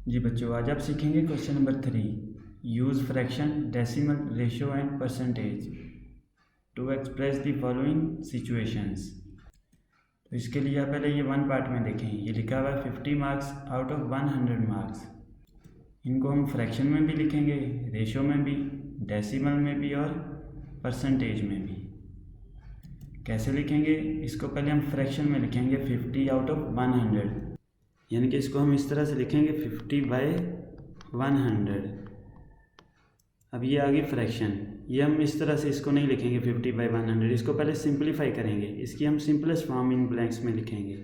जी बच्चों, आज आप सीखेंगे question number 3। Use fraction, decimal, ratio and percentage to express the following situations. तो इसके लिए आप पहले ये वन पार्ट में देखें। ये लिखा हुआ है 50 मार्क्स आउट ऑफ 100 मार्क्स। इनको हम फ्रैक्शन में भी लिखेंगे, रेशियो में भी, डेसिमल में भी और परसेंटेज में भी। कैसे लिखेंगे? इसको पहले हम फ्रैक्शन में लिखेंगे 50 आउट ऑफ 100, यानी कि इसको हम इस तरह से लिखेंगे 50/100। अब ये आ गई फ्रैक्शन। ये हम इस तरह से इसको नहीं लिखेंगे 50/100, इसको पहले सिंपलीफाई करेंगे। इसकी हम सिंपलेस्ट फॉर्म इन ब्लैंक्स में लिखेंगे।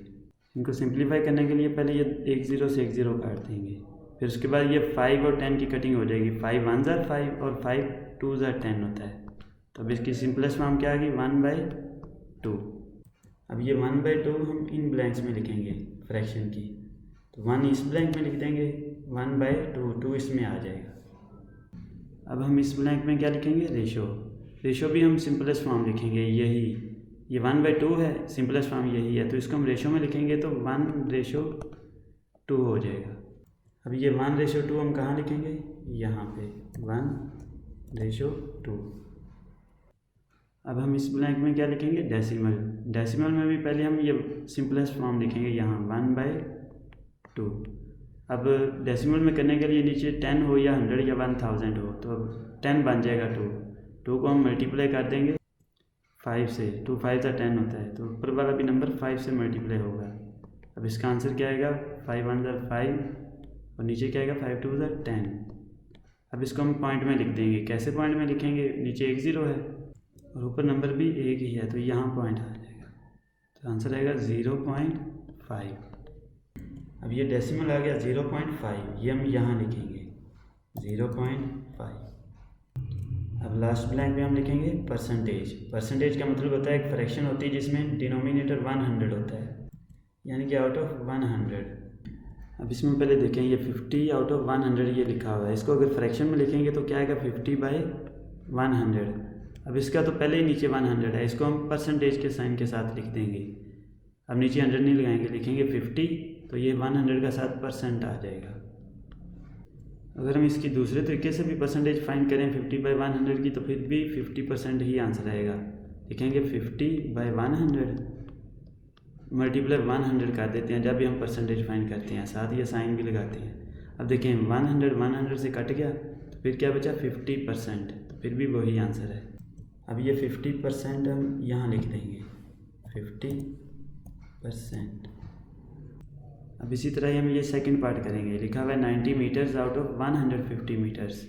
इनको सिंपलीफाई करने के लिए पहले ये एक ज़ीरो से एक ज़ीरो काट देंगे। फिर उसके बाद ये 5 और 10 की कटिंग हो जाएगी। 5 1 ज़ा 5 और 5 2 ज़ा 10 होता है। तो अब इसकी सिंपलेस्ट फॉर्म क्या आ गई? 1/2। अब ये 1/2 हम इन ब्लैंक्स में लिखेंगे फ्रैक्शन की। तो 1 इस ब्लैंक में लिख देंगे, 1/2, 2 इसमें आ जाएगा। अब हम इस ब्लैंक में क्या लिखेंगे? रेशो। रेशो भी हम सिंपलेस्ट फॉर्म लिखेंगे, यही ये 1/2 है, सिंपलेस्ट फॉर्म यही है। तो इसको हम रेशो में लिखेंगे तो 1/2 हो जाएगा। अब ये 1/2 हम कहाँ लिखेंगे? यहाँ पे 1/2। अब हम इस ब्लैंक में क्या लिखेंगे? डेसिमल। डेसिमल में भी पहले हम ये सिंपलेस्ट फॉर्म लिखेंगे, यहाँ 1/2। अब डेसिमल में करने के लिए नीचे 10 हो या 100 या 1000 हो, तो अब 10 बन जाएगा 2 को हम मल्टीप्लाई कर देंगे 5 से। 2 5 ज़ा 10 होता है, तो ऊपर वाला भी नंबर 5 से मल्टीप्लाई होगा। अब इसका आंसर क्या आएगा? 5 1 ज़ा 5 और नीचे क्या आएगा? 5 2 ज़ा 10। अब इसको हम पॉइंट में लिख देंगे। कैसे पॉइंट में लिखेंगे? नीचे एक ज़ीरो है और ऊपर नंबर भी एक ही है, तो यहाँ पॉइंट आ जाएगा। तो आंसर आएगा 0.5। अब ये डेसिमल आ गया 0.5, ये हम यहाँ लिखेंगे 0.5। अब लास्ट ब्लैंक में हम लिखेंगे परसेंटेज। परसेंटेज का मतलब होता है एक फ्रैक्शन होती है जिसमें डिनोमिनेटर 100 होता है, यानी कि आउट ऑफ 100। अब इसमें पहले देखें, ये 50 आउट ऑफ 100 ये लिखा हुआ है। इसको अगर फ्रैक्शन में लिखेंगे तो क्या आएगा? 50/100। अब इसका तो पहले ही नीचे 100 है, इसको हम परसेंटेज के साइन के साथ लिख देंगे। अब नीचे 100 नहीं लगाएंगे, लिखेंगे 50, तो ये 100 का 7% आ जाएगा। अगर हम इसकी दूसरे तरीके से भी परसेंटेज फाइंड करें 50/100 की, तो फिर भी 50% ही आंसर आएगा। लिखेंगे 50/100 मल्टीप्लाई 100 कर देते हैं जब भी हम परसेंटेज फाइंड करते हैं, साथ ही साइन भी लगाते हैं। अब देखें 100 से कट गया, तो फिर क्या बचा? 50%, तो फिर भी वही आंसर है। अब ये 50% हम यहाँ लिख देंगे 50%। अब इसी तरह हम ये सेकंड पार्ट करेंगे। लिखा हुआ है 90 मीटर्स आउट ऑफ 150 मीटर्स।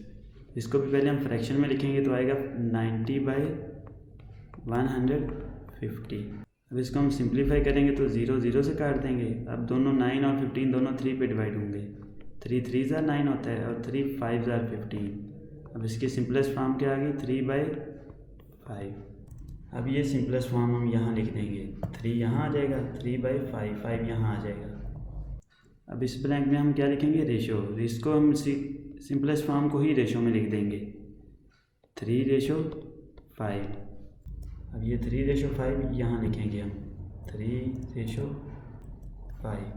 इसको भी पहले हम फ्रैक्शन में लिखेंगे तो आएगा 90/150। अब इसको हम सिंप्लीफाई करेंगे तो 0 0 से काट देंगे। अब दोनों 9 और 15 दोनों 3 पे डिवाइड होंगे। 3 3 ज़ा 9 होता है और 3 5 ज़ा 15। अब इसकी सिंपलेस्ट फॉर्म क्या आ गई? 3/5। अब ये सिंपलेस्ट फॉर्म हम यहाँ लिख देंगे। 3 यहाँ आ जाएगा, 3/5, 5 यहाँ आ जाएगा। अब इस ब्लैंक में हम क्या लिखेंगे? रेशो। इसको हम सिंपलेस्ट फॉर्म को ही रेशो में लिख देंगे 3/5। अब ये 3/5 यहाँ लिखेंगे हम 3/5।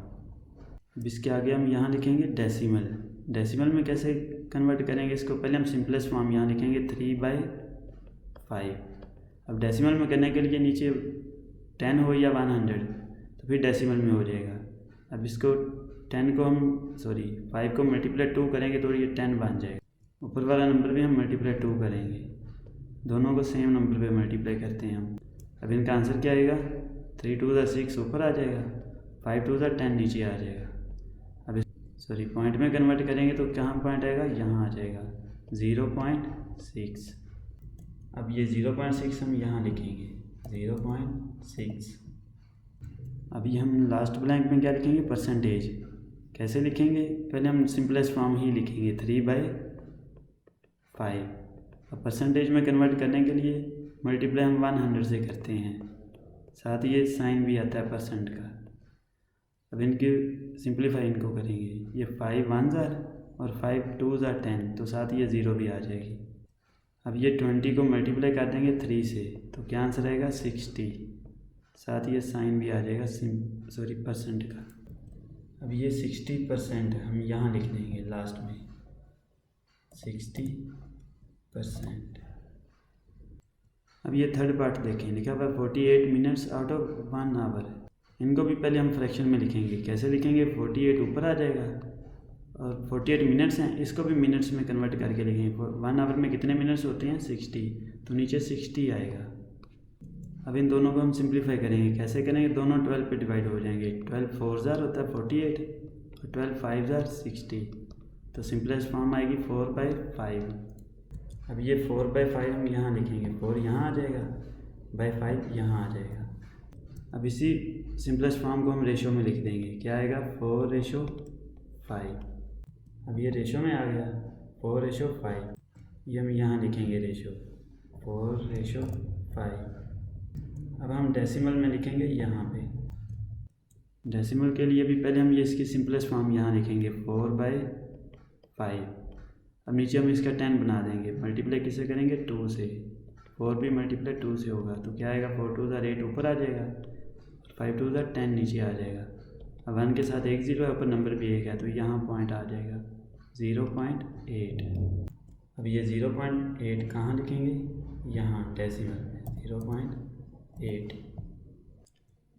अब इसके आगे हम यहाँ लिखेंगे डेसिमल। डेसिमल में कैसे कन्वर्ट करेंगे इसको? पहले हम सिंपलेस्ट फॉर्म यहाँ लिखेंगे 3/5। अब डेसिमल में करने के लिए नीचे 10 हो या 100, तो फिर डेसिमल में हो जाएगा। अब इसको 5 को मल्टीप्लाई 2 करेंगे तो ये 10 बन जाएगा। ऊपर वाला नंबर भी हम मल्टीप्लाई 2 करेंगे, दोनों को सेम नंबर पे मल्टीप्लाई करते हैं हम। अब इनका आंसर क्या आएगा? 3 2 ज़ा 6 ऊपर आ जाएगा, 5 2 ज़ा 10 नीचे आ जाएगा। अब पॉइंट में कन्वर्ट करेंगे तो कहाँ पॉइंट आएगा? यहाँ आ जाएगा 0.6। अब ये 0.6 हम यहाँ लिखेंगे 0.6। अभी हम लास्ट ब्लैंक में क्या लिखेंगे? परसेंटेज। कैसे लिखेंगे? पहले हम सिंपलेस्ट फॉर्म ही लिखेंगे 3/5। अब परसेंटेज में कन्वर्ट करने के लिए मल्टीप्लाई हम 100 से करते हैं, साथ ही ये साइन भी आता है परसेंट का। अब इनकी सिंप्लीफाई इनको करेंगे। ये 5 1 ज़ा और 5 2 ज़ा 10, तो साथ ही ये 0 भी आ जाएगी। अब ये 20 को मल्टीप्लाई कर देंगे 3 से, तो क्या आंसर आएगा? 60। साथ ही ये साइन भी आ जाएगा परसेंट का। अब ये 60% हम यहाँ लिख देंगे लास्ट में 60%। अब ये थर्ड पार्ट देखें, लिखा हुआ 48 मिनट्स आउट ऑफ 1 आवर। इनको भी पहले हम फ्रैक्शन में लिखेंगे। कैसे लिखेंगे, 48 ऊपर आ जाएगा और 48 मिनट्स हैं, इसको भी मिनट्स में कन्वर्ट करके लिखेंगे। 1 आवर में कितने मिनट्स होते हैं, 60, तो नीचे 60 आएगा। अब इन दोनों को हम सिंप्लीफाई करेंगे। कैसे करेंगे, दोनों 12 पे डिवाइड हो जाएंगे। 12 4 जार होता है 48 और 12 5 जार 60, तो सिंपलेस्ट फॉर्म आएगी 4/5। अब ये 4/5 हम यहाँ लिखेंगे, 4 यहाँ आ जाएगा, बाई 5 यहाँ आ जाएगा। अब इसी सिंपलेस्ट फॉर्म को हम रेशो में लिख देंगे। क्या आएगा, 4/5। अब ये रेशो में आ गया 4/5, ये हम यहाँ लिखेंगे रेशो 4/5। अब हम डेसिमल में लिखेंगे यहाँ पे। डेसिमल के लिए भी पहले हम ये इसकी सिंपलेस्ट फॉर्म यहाँ लिखेंगे 4/5। अब नीचे हम इसका 10 बना देंगे। मल्टीप्लाई किससे करेंगे, 2 से। 4 भी मल्टीप्लाई 2 से होगा, तो क्या आएगा, 4 2 ज़ार 8 ऊपर आ जाएगा, 5 2 ज़ार 10 नीचे आ जाएगा। अब 1 के साथ एक 0 है, ऊपर नंबर भी 1 है, तो यहाँ पॉइंट आ जाएगा 0.8। अब ये 0.8 कहाँ लिखेंगे, यहाँ डेसिमल में 0.8।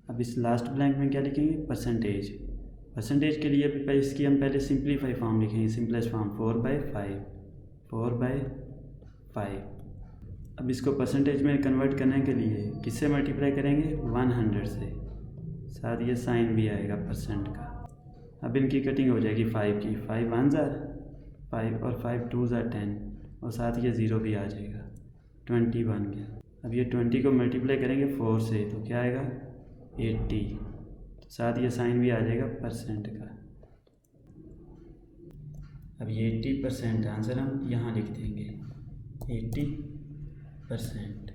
अब इस लास्ट ब्लैंक में क्या लिखेंगे, परसेंटेज। परसेंटेज के लिए भी इसकी हम पहले सिंप्लीफाई फॉर्म लिखेंगे, सिंपलेस्ट फॉर्म 4/5। अब इसको परसेंटेज में कन्वर्ट करने के लिए किससे मल्टीप्लाई करेंगे, 100 से, साथ ये साइन भी आएगा परसेंट का। अब इनकी कटिंग हो जाएगी 5 की, 5 1 ज़ार 5 और 5 2 ज़ार 10, और साथ ये 0 भी आ जाएगा, 20 बन गया। अब ये 20 को मल्टीप्लाई करेंगे 4 से, तो क्या आएगा 80, साथ ये साइन भी आ जाएगा परसेंट का। अब ये 80% आंसर हम यहाँ लिख देंगे 80%।